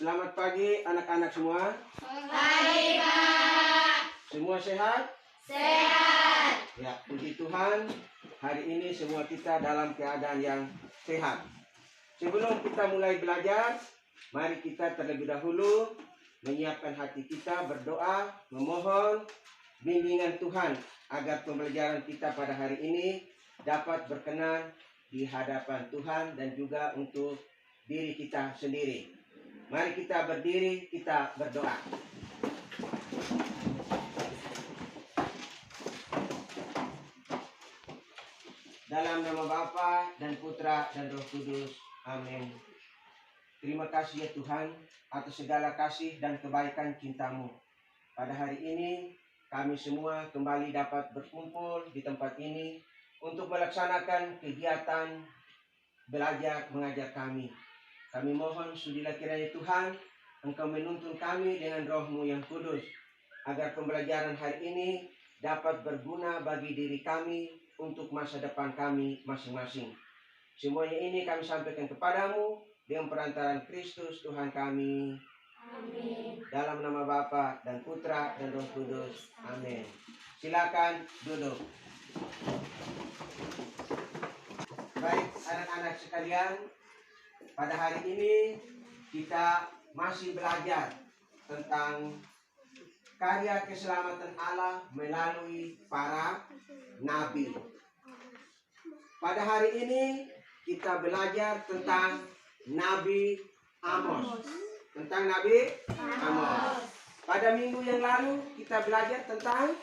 Selamat pagi anak-anak semua. Pagi, Pak. Semua sehat? Sehat. Ya, puji Tuhan. Hari ini semua kita dalam keadaan yang sehat. Sebelum kita mulai belajar, mari kita terlebih dahulu menyiapkan hati kita, berdoa, memohon bimbingan Tuhan agar pembelajaran kita pada hari ini dapat berkenan di hadapan Tuhan dan juga untuk diri kita sendiri. Mari kita berdiri, kita berdoa. Dalam nama Bapa dan Putra dan Roh Kudus. Amin. Terima kasih ya Tuhan atas segala kasih dan kebaikan cinta-Mu. Pada hari ini kami semua kembali dapat berkumpul di tempat ini untuk melaksanakan kegiatan belajar mengajar kami. Kami mohon sudilah kiranya Tuhan Engkau menuntun kami dengan Roh-Mu yang kudus, agar pembelajaran hari ini dapat berguna bagi diri kami untuk masa depan kami masing-masing. Semuanya ini kami sampaikan kepadamu dengan perantaraan Kristus Tuhan kami. Amin. Dalam nama Bapa dan Putra dan Roh Kudus. Amin. Silakan duduk. Baik anak-anak sekalian, pada hari ini kita masih belajar tentang karya keselamatan Allah melalui para nabi. Pada hari ini kita belajar tentang Nabi Amos. Tentang Nabi Amos. Pada minggu yang lalu kita belajar tentang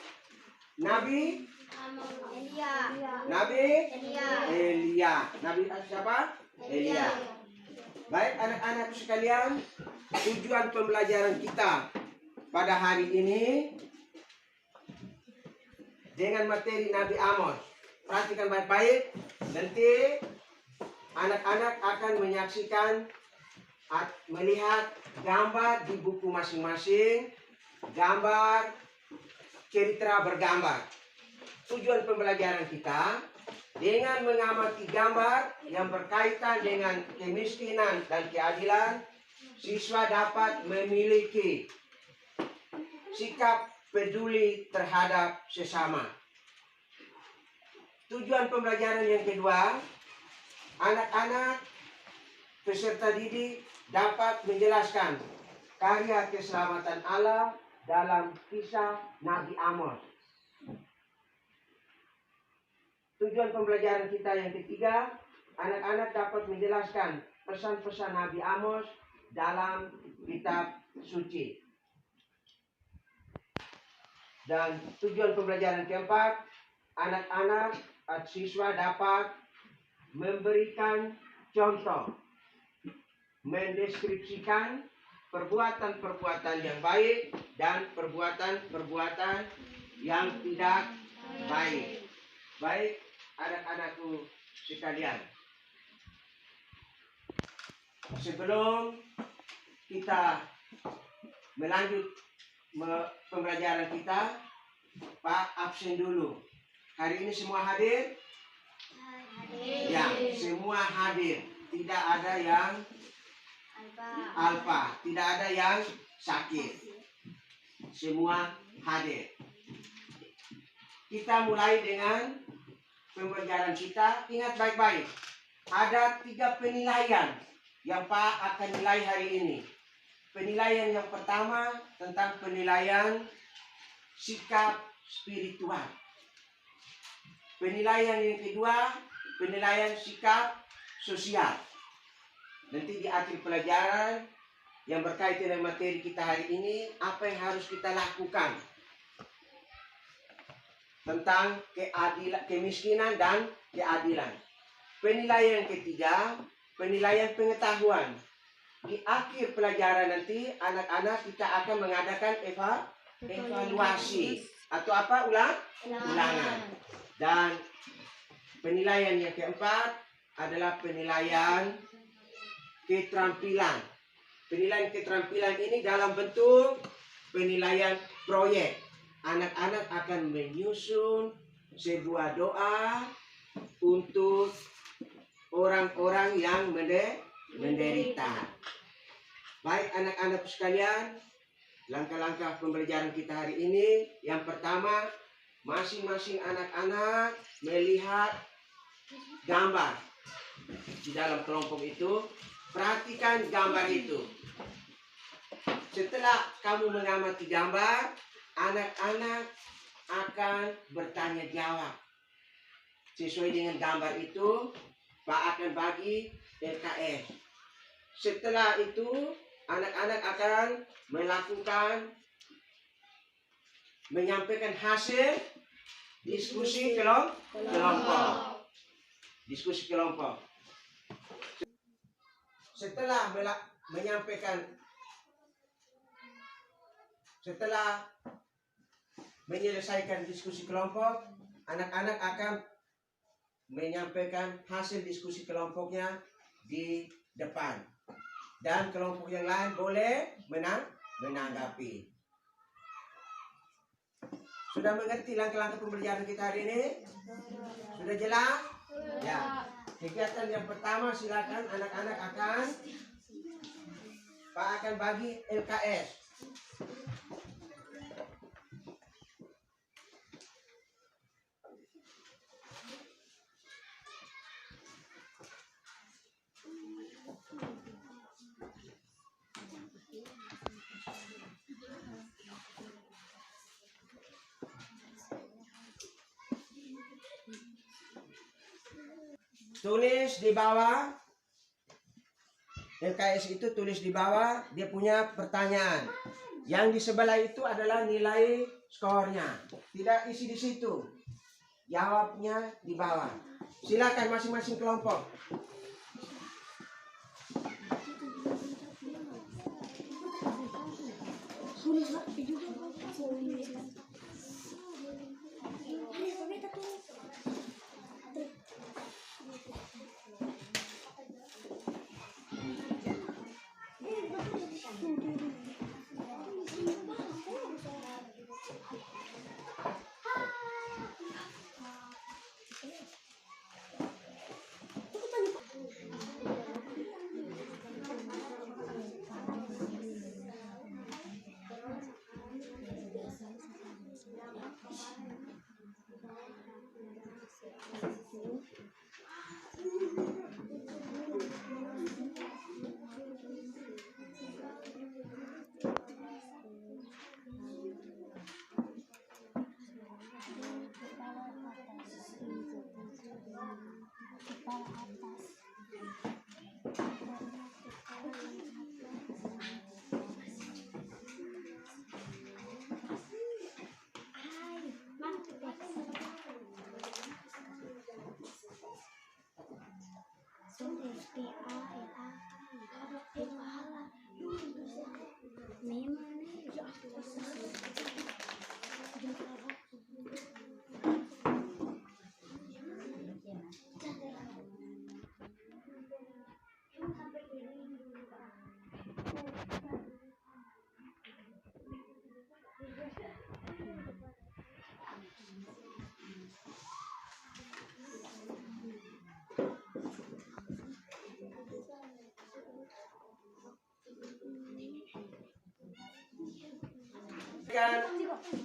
Nabi Elia. Nabi siapa? Elia. Baik anak-anak sekalian, tujuan pembelajaran kita pada hari ini dengan materi Nabi Amos. Perhatikan baik-baik, nanti anak-anak akan menyaksikan, melihat gambar di buku masing-masing, gambar cerita bergambar. Tujuan pembelajaran kita dengan mengamati gambar yang berkaitan dengan kemiskinan dan keadilan, siswa dapat memiliki sikap peduli terhadap sesama. Tujuan pembelajaran yang kedua, anak-anak peserta didik dapat menjelaskan karya keselamatan Allah dalam kisah Nabi Amos. Tujuan pembelajaran kita yang ketiga, anak-anak dapat menjelaskan pesan-pesan Nabi Amos dalam kitab suci. Dan tujuan pembelajaran keempat, anak-anak atau siswa dapat memberikan contoh, mendeskripsikan perbuatan-perbuatan yang baik dan perbuatan-perbuatan yang tidak baik. Baik anak-anakku sekalian, sebelum kita melanjut pembelajaran kita, Pak absen dulu. Hari ini semua hadir? Ya, semua hadir. Tidak ada yang alfa, tidak ada yang sakit. Semua hadir. Kita mulai dengan pembelajaran kita. Ingat baik-baik, ada 3 penilaian yang Pak akan nilai hari ini. Penilaian yang pertama tentang penilaian sikap spiritual. Penilaian yang kedua, penilaian sikap sosial. Nanti di akhir pelajaran yang berkaitan dengan materi kita hari ini, apa yang harus kita lakukan tentang keadilan, kemiskinan dan keadilan. Penilaian yang ketiga, penilaian pengetahuan. Di akhir pelajaran nanti anak-anak kita akan mengadakan evaluasi atau apa? Ulangan. Dan penilaian yang keempat adalah penilaian keterampilan. Penilaian keterampilan ini dalam bentuk penilaian proyek. Anak-anak akan menyusun sebuah doa untuk orang-orang yang menderita. Baik anak-anak sekalian, langkah-langkah pembelajaran kita hari ini. Yang pertama, masing-masing anak-anak melihat gambar di dalam kelompok itu. Perhatikan gambar itu. Setelah kamu mengamati gambar, anak-anak akan bertanya jawab. Sesuai dengan gambar itu, Pak akan bagi LKS. Setelah itu, anak-anak akan menyampaikan hasil diskusi kelompok. Diskusi kelompok. Setelah menyelesaikan diskusi kelompok, anak-anak akan menyampaikan hasil diskusi kelompoknya di depan. Dan kelompok yang lain boleh menanggapi. Sudah mengerti langkah-langkah pembelajaran kita hari ini? Sudah jelas? Ya. Kegiatan yang pertama, silakan anak-anak Pak akan bagi LKS. Tulis di bawah, LKS itu tulis di bawah dia punya pertanyaan. Yang di sebelah itu adalah nilai skornya. Tidak isi di situ. Jawabnya di bawah. Silakan masing-masing kelompok.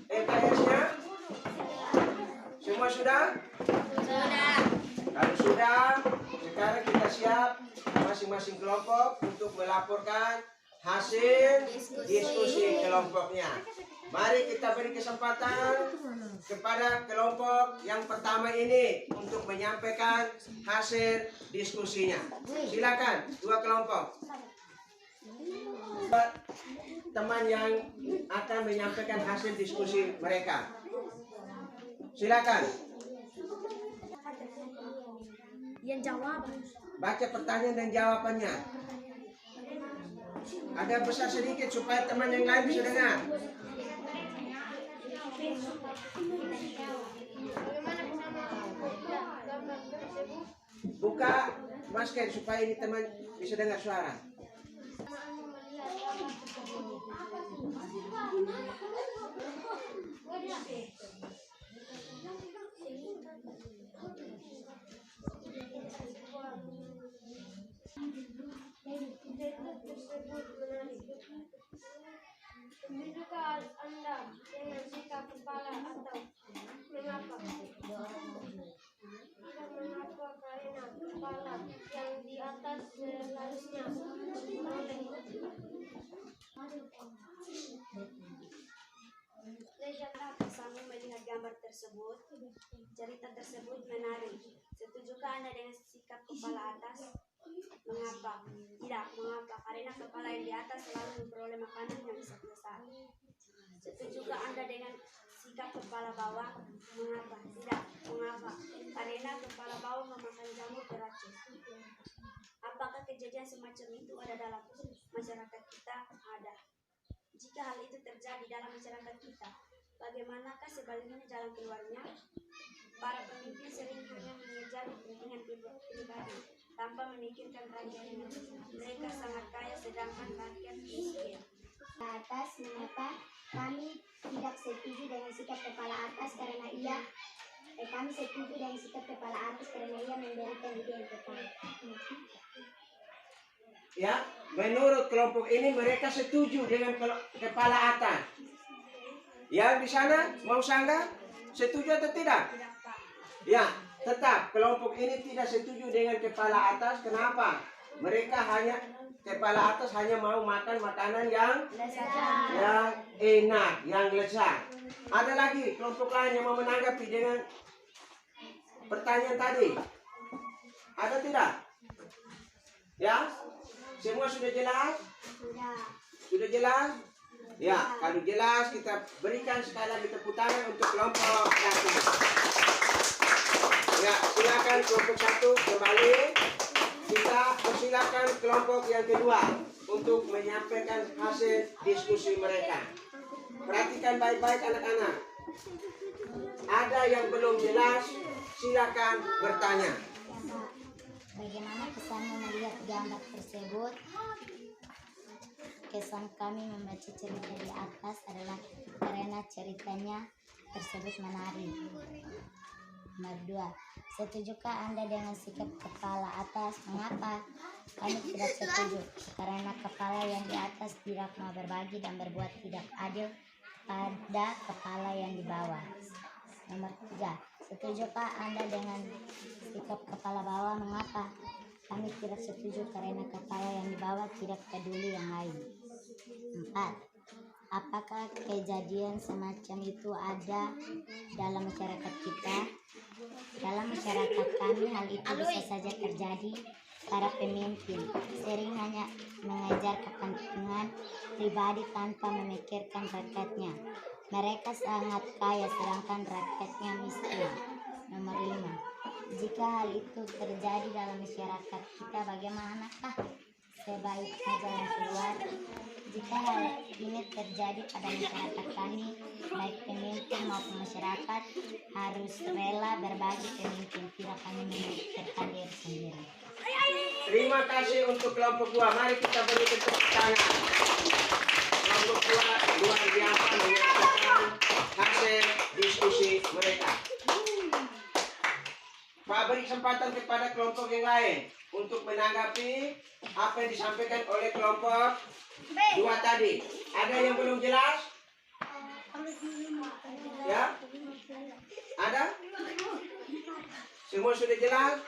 LKS-nya semua sudah? Sudah. Kalau sudah, sekarang kita siap masing-masing kelompok untuk melaporkan hasil diskusi kelompoknya. Mari kita beri kesempatan kepada kelompok yang pertama ini untuk menyampaikan hasil diskusinya. Silakan dua kelompok. Teman yang akan menyampaikan hasil diskusi mereka. Silakan. Yang jawab. Baca pertanyaan dan jawabannya. Agak besar sedikit supaya teman yang lain bisa dengar. Buka masker supaya ini teman bisa dengar suara. tersebut menarik. Betulkah Anda dengan sikap kepala atau mengapa? Tidak mengapa karena kepala yang di atas seharusnya boleh. Lejarlah bersama melihat gambar tersebut. Cerita tersebut menarik. Setujukah Anda dengan sikap kepala atas? Mengapa? Tidak, mengapa? Karena kepala yang di atas selalu memperoleh makanan yang besar. Setujukah Anda dengan sikap kepala bawah? Mengapa? Tidak, mengapa? Karena kepala bawah memakan jamur beracun. Apakah kejadian semacam itu ada dalam masyarakat kita? Ada. Jika hal itu terjadi dalam masyarakat kita, bagaimanakah sebaliknya jalan keluarnya? Para pemimpin sering hanya mengejar kepentingan pribadi tanpa memikirkan rakyatnya. Mereka sangat kaya sedangkan rakyat miskin. Atas, mengapa kami tidak setuju dengan sikap kepala atas karena kami setuju dengan sikap kepala atas karena ia memberikan ide yang tepat. Ya, menurut kelompok ini mereka setuju dengan kepala atas. Yang di sana mau sanggah setuju atau tidak? Tidak, Pak. Ya, tetap kelompok ini tidak setuju dengan kepala atas. Kenapa? Mereka kepala atas hanya mau makan makanan yang enak, yang lezat. Ada lagi kelompok lain yang mau menanggapi dengan pertanyaan tadi? Ada tidak? Ya, semua sudah jelas? Sudah jelas? Ya, kalau jelas kita berikan sekali lagi tepuk tangan untuk kelompok satu. Ya, silakan kelompok satu kembali. Kita persilakan kelompok yang kedua untuk menyampaikan hasil diskusi mereka. Perhatikan baik-baik anak-anak. Ada yang belum jelas, silakan bertanya. Bagaimana kesanmu melihat gambar tersebut? Kesan kami membaca cerita di atas adalah karena ceritanya tersebut menarik. Nomor 2. Setujukah Anda dengan sikap kepala atas? Mengapa? Kami tidak setuju karena kepala yang di atas tidak mau berbagi dan berbuat tidak adil pada kepala yang di bawah. Nomor 3. Setujukah Anda dengan sikap kepala bawah? Mengapa? Kami tidak setuju karena kepala yang di bawah tidak peduli yang lain. 4. Apakah kejadian semacam itu ada dalam masyarakat kita? Dalam masyarakat kami hal itu bisa saja terjadi. Para pemimpin sering hanya mengejar kepentingan pribadi tanpa memikirkan rakyatnya. Mereka sangat kaya sedangkan rakyatnya miskin. Nomor 5. Jika hal itu terjadi dalam masyarakat kita, bagaimanakah sebaiknya jalan keluar? Jika hal ini terjadi pada masyarakat kami, baik pemimpin maupun masyarakat harus rela berbagi pemimpin, tidak hanya memikirkan diri sendiri. Terima kasih untuk kelompok 2. Mari kita beri tepuk tangan. Kelompok 2 luar biasa menyampaikan hasil diskusi mereka. Pak, beri kesempatan kepada kelompok yang lain untuk menanggapi apa yang disampaikan oleh kelompok 2 tadi. Ada yang belum jelas? Ya? Ada? Semua sudah jelas?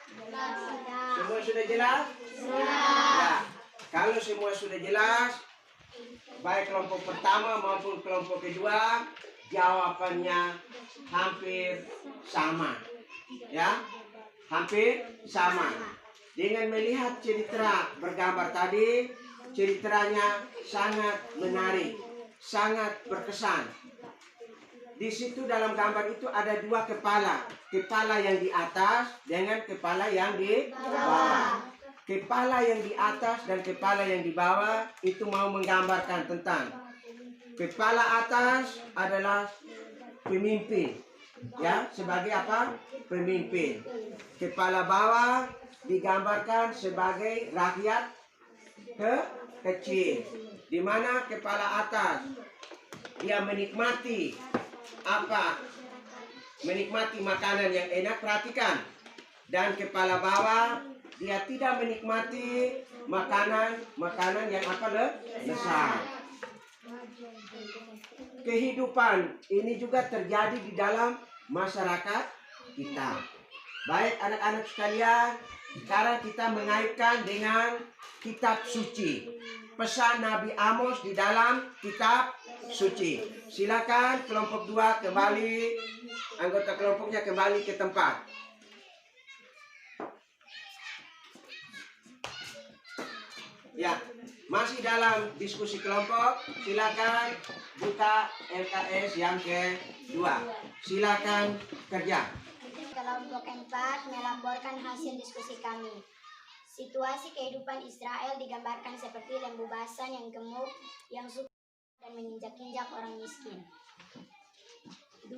Semua sudah jelas? Ya. Kalau semua sudah jelas, baik kelompok pertama maupun kelompok kedua, jawabannya hampir sama. Ya? Hampir sama. Dengan melihat cerita bergambar tadi, ceritanya sangat menarik, sangat berkesan. Di situ dalam gambar itu ada 2 kepala, kepala yang di atas dengan kepala yang di bawah. Kepala yang di atas dan kepala yang di bawah itu mau menggambarkan tentang kepala atas adalah pemimpin, ya, sebagai apa? Pemimpin. Kepala bawah digambarkan sebagai rakyat kecil, di mana kepala atas dia menikmati apa? Menikmati makanan yang enak, perhatikan. Dan kepala bawah dia tidak menikmati makanan yang apa lezat. Kehidupan ini juga terjadi di dalam masyarakat kita. Baik anak-anak sekalian, sekarang kita mengaitkan dengan kitab suci. Pesan Nabi Amos di dalam kitab suci. Silakan kelompok 2 kembali, anggota kelompoknya kembali ke tempat. Ya, masih dalam diskusi kelompok. Silakan buka LKS yang kedua. Silakan kerja. Kelompok 4 melaporkan hasil diskusi kami. Situasi kehidupan Israel digambarkan seperti lembu basah yang gemuk, yang suka dan menginjak-injak orang miskin. 2.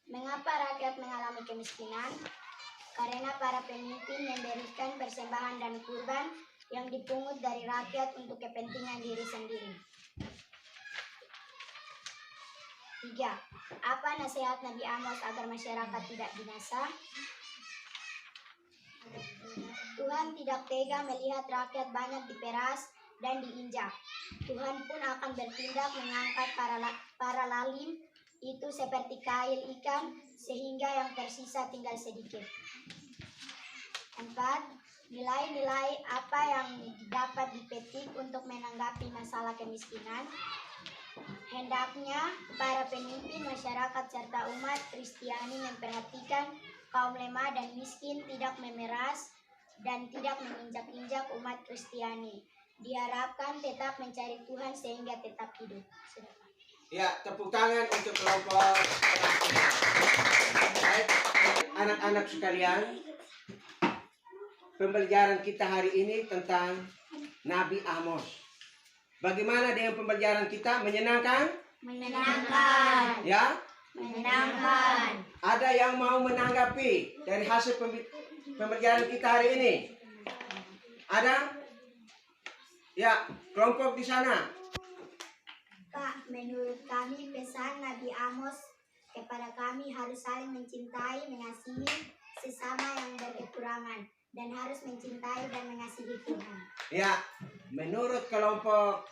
Mengapa rakyat mengalami kemiskinan? Karena para pemimpin memberikan persembahan dan kurban yang dipungut dari rakyat untuk kepentingan diri sendiri. 3. Apa nasihat Nabi Amos agar masyarakat tidak binasa? Tuhan tidak tega melihat rakyat banyak diperas dan diinjak. Tuhan pun akan bertindak mengangkat para lalim itu seperti kail ikan sehingga yang tersisa tinggal sedikit. 4. Nilai-nilai apa yang dapat dipetik untuk menanggapi masalah kemiskinan? Hendaknya para pemimpin masyarakat serta umat Kristiani memperhatikan kaum lemah dan miskin, tidak memeras dan tidak menginjak-injak umat Kristiani. Diharapkan tetap mencari Tuhan sehingga tetap hidup. Ya, tepuk tangan untuk kelompok. Baik, anak-anak sekalian, pembelajaran kita hari ini tentang Nabi Amos. Bagaimana dengan pembelajaran kita? Menyenangkan? Menyenangkan. Ya? Menyenangkan. Ada yang mau menanggapi dari hasil pembelajaran kita hari ini? Ada? Ya, kelompok di sana. Pak, menurut kami pesan Nabi Amos kepada kami harus saling mencintai, mengasihi sesama yang berkekurangan, dan harus mencintai dan mengasihi Tuhan. Ya, menurut kelompok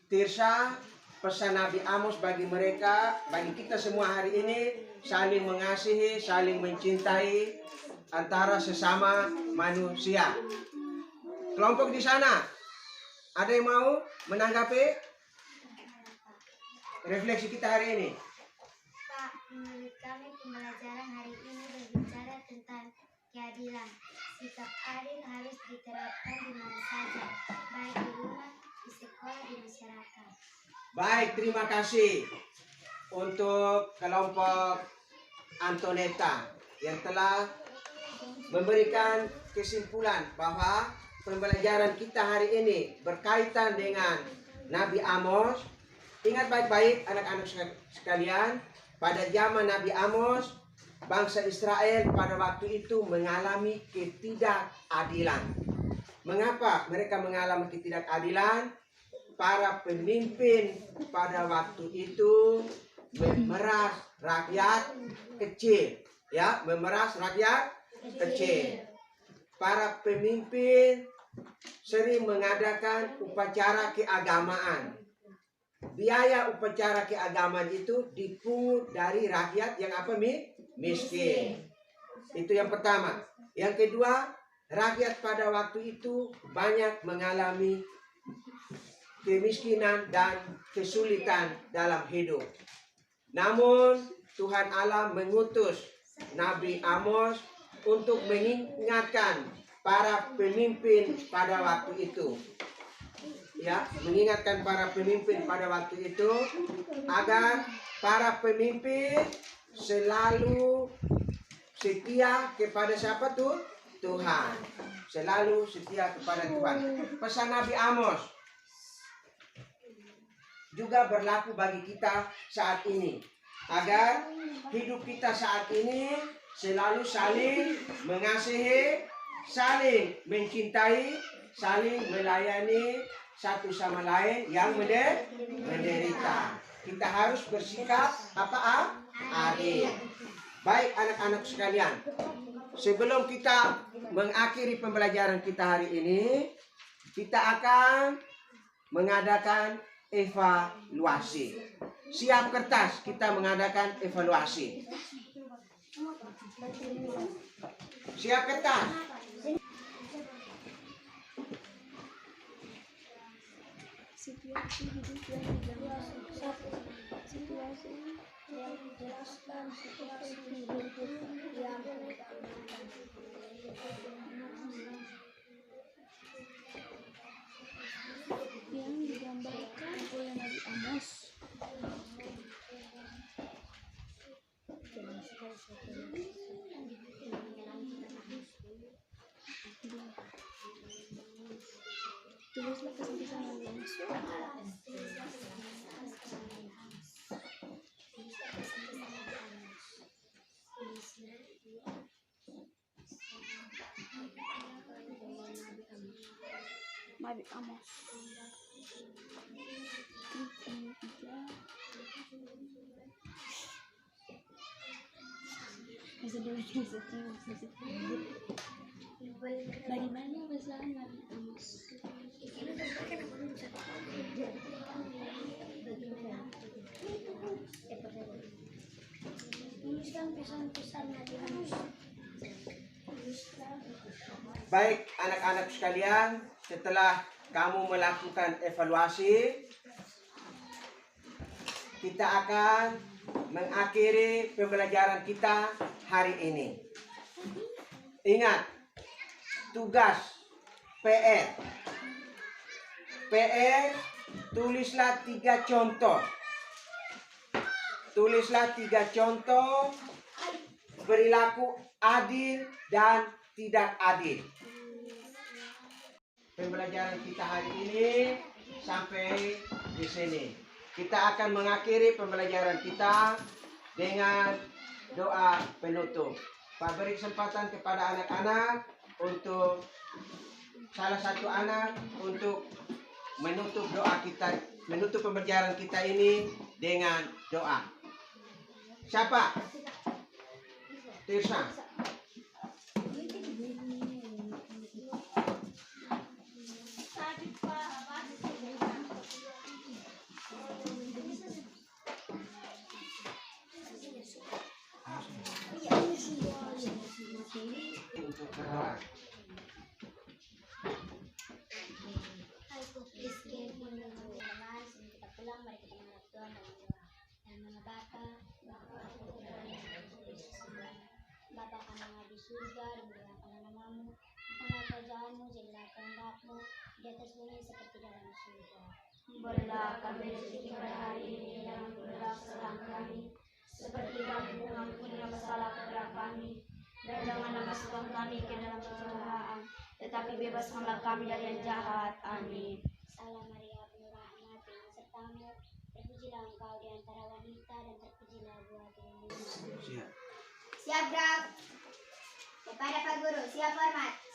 Tirsa, pesan Nabi Amos bagi mereka, bagi kita semua hari ini, saling mengasihi, saling mencintai antara sesama manusia. Kelompok di sana, ada yang mau menanggapi refleksi kita hari ini? Pak, menurut kami pembelajaran hari ini berbicara tentang keadilan. Sikap adil harus diterapkan di mana saja, baik di rumah, di sekolah, di masyarakat. Baik, terima kasih untuk kelompok Antoneta yang telah memberikan kesimpulan bahwa pembelajaran kita hari ini berkaitan dengan Nabi Amos. Ingat baik-baik anak-anak sekalian, pada zaman Nabi Amos, bangsa Israel pada waktu itu mengalami ketidakadilan. Mengapa mereka mengalami ketidakadilan? Para pemimpin pada waktu itu memeras rakyat kecil, ya, memeras rakyat kecil. Para pemimpin sering mengadakan upacara keagamaan. Biaya upacara keagamaan itu dipungut dari rakyat yang apa, miskin. Itu yang pertama. Yang kedua, rakyat pada waktu itu banyak mengalami kemiskinan dan kesulitan dalam hidup. Namun Tuhan Allah mengutus Nabi Amos untuk mengingatkan para pemimpin pada waktu itu. Ya, mengingatkan para pemimpin pada waktu itu agar para pemimpin selalu setia kepada siapa tuh? Tuhan. Selalu setia kepada Tuhan. Pesan Nabi Amos juga berlaku bagi kita saat ini, agar hidup kita saat ini selalu saling mengasihi, saling mencintai, saling melayani satu sama lain yang menderita. Kita harus bersikap adil. Baik anak-anak sekalian, sebelum kita mengakhiri pembelajaran kita hari ini, kita akan mengadakan evaluasi. Siap kertas, kita mengadakan evaluasi. Siap kertas. Situasi hidup yang digambarkan. Situasi yang dijelaskan. Situasi hidup yang digambarkan oleh Nabi Amos. Tulislah pesan-pesan yang langsung. Nabi Amos. Bagaimana bahasa Nabi Amos? Tuliskan pesan-pesan Nabi Amos. Baik anak-anak sekalian, setelah kamu melakukan evaluasi, kita akan mengakhiri pembelajaran kita hari ini. Ingat, tugas PR. PR, tulislah 3 contoh. Tulislah 3 contoh perilaku adil dan tidak adil. Pembelajaran kita hari ini sampai di sini. Kita akan mengakhiri pembelajaran kita dengan doa penutup. Pak, beri kesempatan kepada anak-anak untuk salah satu anak untuk menutup doa kita, menutup pembelajaran kita ini dengan doa. Siapa? Tirsa. Untuk berdoa. Hai Rizky, teman-teman, sebelum kita pulang, mari kita menghadap Tuhan dengan doa. Dalam nama Bapa, Bapa kami yang ada di surga, dimuliakanlah namamu, bukanlah kerajaanmu, jadilah kehendakmu di atas bumi seperti dalam surga. Berilah kami rezeki pada hari ini dan ampunilah kesalahan kami, seperti kami mengampuni yang bersalah kepada kami. Dan janganlah masukkan kami ke dalam pencobaan, tetapi bebaskanlah kami dari yang jahat. Amin. Salam Maria, penuh rahmat, Tuhan sertamu, terpujilah engkau di antara wanita dan terpujilah buah tubuhmu. Siap. Siap gerak. Kepada Pak Guru, siap hormat.